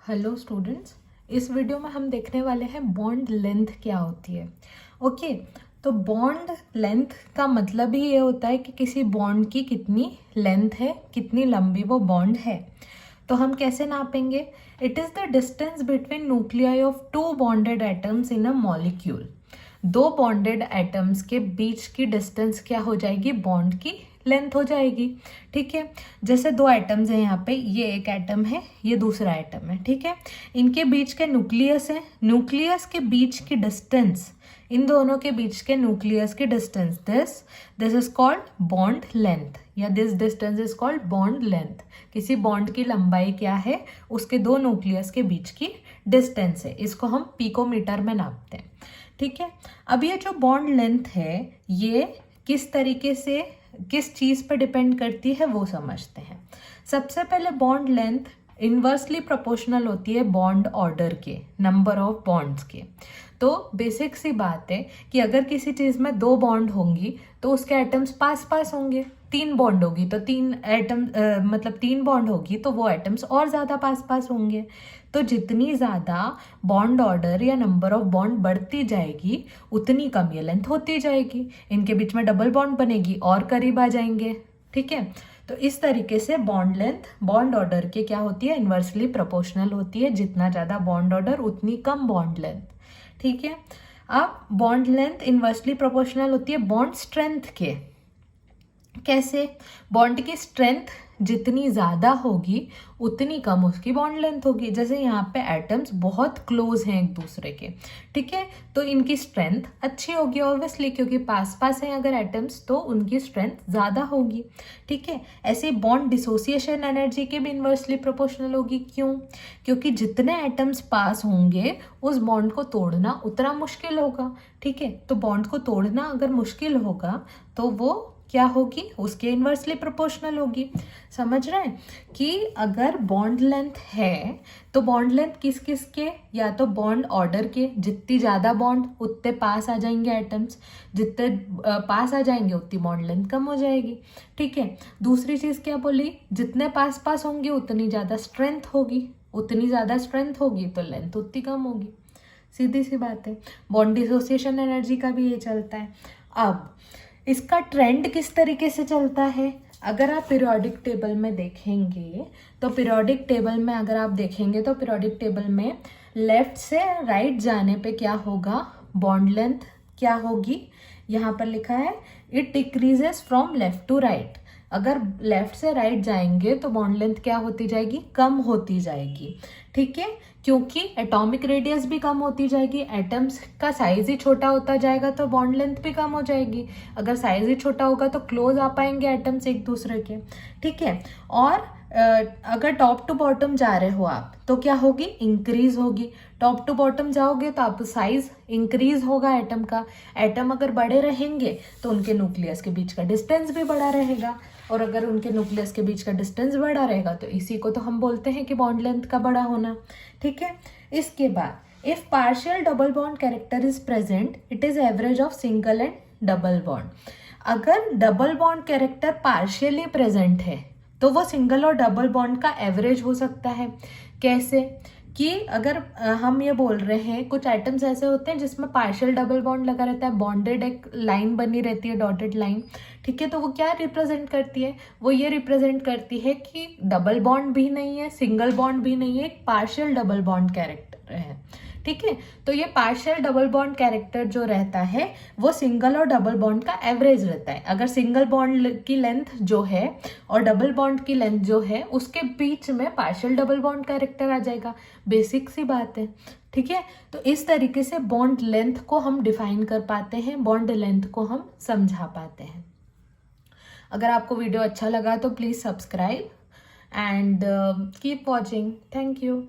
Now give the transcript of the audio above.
Hello students, इस video में हम देखने वाले हैं बॉन्ड लेंथ क्या होती है। ओके, तो बॉन्ड लेंथ का मतलब ही ये होता है कि किसी बॉन्ड की कितनी लेंथ है, कितनी लंबी वो बॉन्ड है। तो हम कैसे नापेंगे? It is the distance between nuclei of two bonded atoms in a molecule. दो बॉन्डेड एटम्स के बीच की डिस्टेंस क्या हो जाएगी? बॉन्ड की लेंथ हो जाएगी। ठीक है, जैसे दो एटम्स हैं यहाँ पे, ये एक एटम है, ये दूसरा एटम है। ठीक है, इनके बीच के न्यूक्लियस है, न्यूक्लियस के बीच की डिस्टेंस, इन दोनों के बीच के न्यूक्लियस की distance, this is called bond length, या this distance is called bond length. किसी बॉन्ड की लंबाई क्या है? उसके दो न्यूक्लियस के बीच की डिस्टेंस है। इसको हम पिकोमीटर में नापते हैं। ठीक है, अब ये जो बॉन्ड लेंथ है ये किस तरीके से, किस चीज़ पर डिपेंड करती है वो समझते हैं। सबसे पहले बॉन्ड लेंथ इन्वर्सली प्रोपोर्शनल होती है बॉन्ड ऑर्डर के, नंबर ऑफ बॉन्ड्स के। तो बेसिक सी बात है कि अगर किसी चीज़ में दो बॉन्ड होंगी तो उसके एटम्स पास पास होंगे। तीन बॉन्ड होगी तो तीन एटम मतलब तीन बॉन्ड होगी तो वो एटम्स और ज़्यादा पास पास होंगे। तो जितनी ज़्यादा बॉन्ड ऑर्डर या नंबर ऑफ बॉन्ड बढ़ती जाएगी उतनी कम ये लेंथ होती जाएगी। इनके बीच में डबल बॉन्ड बनेगी और करीब आ जाएंगे। ठीक है, तो इस तरीके से बॉन्ड लेंथ बॉन्ड ऑर्डर के क्या होती है? इन्वर्सली प्रोपोर्शनल होती है। जितना ज़्यादा बॉन्ड ऑर्डर उतनी कम बॉन्ड लेंथ। ठीक है, अब बॉन्ड लेंथ इन्वर्सली प्रोपोर्शनल होती है बॉन्ड स्ट्रेंथ के। कैसे? बॉन्ड की स्ट्रेंथ जितनी ज़्यादा होगी उतनी कम उसकी बॉन्ड लेंथ होगी। जैसे यहाँ पे एटम्स बहुत क्लोज हैं एक दूसरे के, ठीक है, तो इनकी स्ट्रेंथ अच्छी होगी ऑब्वियसली, क्योंकि पास पास हैं अगर एटम्स तो उनकी स्ट्रेंथ ज़्यादा होगी। ठीक है, ऐसे बॉन्ड डिसोसिएशन एनर्जी के भी इन्वर्सली प्रोपोर्शनल होगी। क्यों? क्योंकि जितने एटम्स पास होंगे उस बॉन्ड को तोड़ना उतना मुश्किल होगा। ठीक है, तो बॉन्ड को तोड़ना अगर मुश्किल होगा तो वो क्या होगी? उसके इन्वर्सली प्रोपोर्शनल होगी। समझ रहे हैं कि अगर बॉन्ड लेंथ है तो बॉन्ड लेंथ किस किस के? या तो बॉन्ड ऑर्डर के, जितनी ज़्यादा बॉन्ड उतने पास आ जाएंगे एटम्स, जितने पास आ जाएंगे उतनी बॉन्ड लेंथ कम हो जाएगी। ठीक है, दूसरी चीज़ क्या बोली? जितने पास पास होंगे उतनी ज़्यादा स्ट्रेंथ होगी, उतनी ज़्यादा स्ट्रेंथ होगी तो लेंथ उतनी कम होगी। सीधी सी बात है। बॉन्ड डिसोसिएशन एनर्जी का भी ये चलता है। अब इसका ट्रेंड किस तरीके से चलता है? अगर आप पीरियोडिक टेबल में देखेंगे तो पीरियोडिक टेबल में अगर आप देखेंगे तो पीरियोडिक टेबल में लेफ्ट से राइट जाने पे क्या होगा? बॉन्ड लेंथ क्या होगी? यहाँ पर लिखा है it decreases from left to right. अगर लेफ्ट से राइट जाएंगे तो बॉन्ड लेंथ क्या होती जाएगी? कम होती जाएगी। ठीक है, क्योंकि एटॉमिक रेडियस भी कम होती जाएगी, एटम्स का साइज ही छोटा होता जाएगा तो बॉन्ड लेंथ भी कम हो जाएगी। अगर साइज ही छोटा होगा तो क्लोज आ पाएंगे एटम्स एक दूसरे के। ठीक है, और अगर टॉप टू बॉटम जा रहे हो आप तो क्या होगी? इंक्रीज होगी। टॉप टू बॉटम जाओगे तो आप साइज इंक्रीज होगा एटम का। एटम अगर बड़े रहेंगे तो उनके न्यूक्लियस के बीच का डिस्टेंस भी बड़ा रहेगा, और अगर उनके न्यूक्लियस के बीच का डिस्टेंस बड़ा रहेगा तो इसी को तो हम बोलते हैं कि बॉन्ड लेंथ का बड़ा होना। ठीक है, इसके बाद if partial double bond character is present it is average of single and double bond. अगर double bond character partially present है तो वो सिंगल और डबल बॉन्ड का एवरेज हो सकता है। कैसे? कि अगर हम ये बोल रहे हैं कुछ आइटम्स ऐसे होते हैं जिसमें पार्शियल डबल बॉन्ड लगा रहता है, बॉन्डेड एक लाइन बनी रहती है, डॉटेड लाइन। ठीक है, तो वो क्या रिप्रेजेंट करती है? वो ये रिप्रेजेंट करती है कि डबल बॉन्ड भी नहीं है, सिंगल बॉन्ड भी नहीं है, एक पार्शियल डबल बॉन्ड कैरेक्टर है। ठीक है, तो ये पार्शियल डबल बॉन्ड कैरेक्टर जो रहता है वो सिंगल और डबल बॉन्ड का एवरेज रहता है। अगर सिंगल बॉन्ड की लेंथ जो है और डबल बॉन्ड की लेंथ जो है उसके बीच में पार्शियल डबल बॉन्ड कैरेक्टर आ जाएगा। बेसिक सी बात है। ठीक है, तो इस तरीके से बॉन्ड लेंथ को हम डिफाइन कर पाते हैं, बॉन्ड लेंथ को हम समझा पाते हैं। अगर आपको वीडियो अच्छा लगा तो please subscribe and keep watching. Thank you.